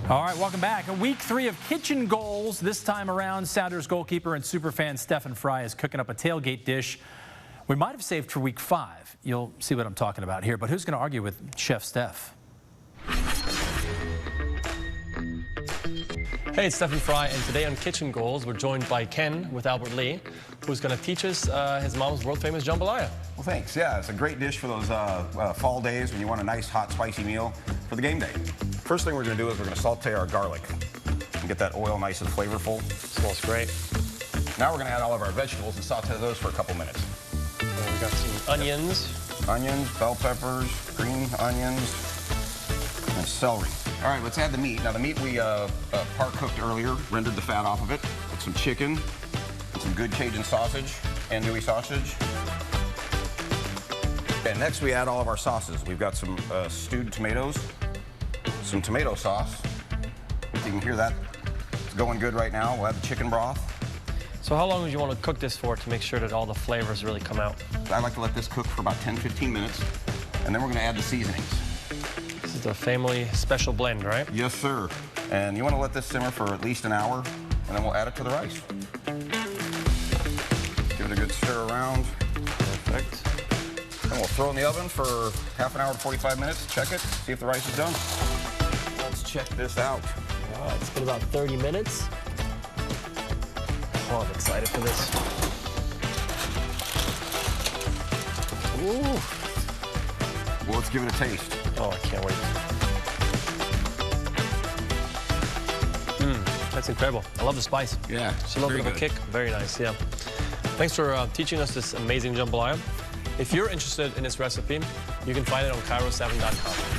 All right, welcome back. Week 3 of kitchen goals. This time around, Sounders goalkeeper and superfan Stefan Frei is cooking up a tailgate dish we might have saved for week 5. You'll see what I'm talking about here, but who's going to argue with Chef Steph? Hey, it's Stefan Frei, and today on Kitchen Goals, we're joined by Ken with Albert Lee, who's going to teach us his mom's world-famous jambalaya. Well, thanks. Yeah, it's a great dish for those fall days when you want a nice, hot, spicy meal for the game day. First thing we're going to do is we're going to saute our garlic and get that oil nice and flavorful. Smells great. Now we're going to add all of our vegetables and saute those for a couple minutes. And we got some onions. Onions, bell peppers, green onions, and celery. All right, let's add the meat. Now, the meat we part cooked earlier, rendered the fat off of it. With some chicken, and some good Cajun sausage, andouille sausage. And next we add all of our sauces. We've got some stewed tomatoes, some tomato sauce. You can hear that. It's going good right now. We'll add the chicken broth. So how long would you want to cook this for to make sure that all the flavors really come out? I like to let this cook for about 10-15 minutes, and then we're going to add the seasonings. This is the family special blend, right? Yes, sir. And you want to let this simmer for at least an hour, and then we'll add it to the rice. Give it a good stir around. Perfect. And we'll throw it in the oven for half an hour to 45 minutes. Check it, see if the rice is done. Let's check this out. All right, it's been about 30 minutes. Oh, I'm excited for this. Ooh. Well, let's give it a taste. Oh, I can't wait. That's incredible. I love the spice. Yeah, Just a little bit of a kick. Very nice, yeah. Thanks for teaching us this amazing jambalaya. If you're interested in this recipe, you can find it on Cairo7.com.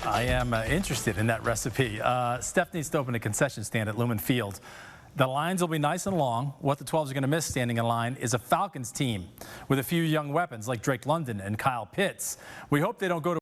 I am interested in that recipe. Steph needs to open a concession stand at Lumen Field. The lines will be nice and long. What the 12s are going to miss standing in line is a Falcons team with a few young weapons like Drake London and Kyle Pitts. We hope they don't go to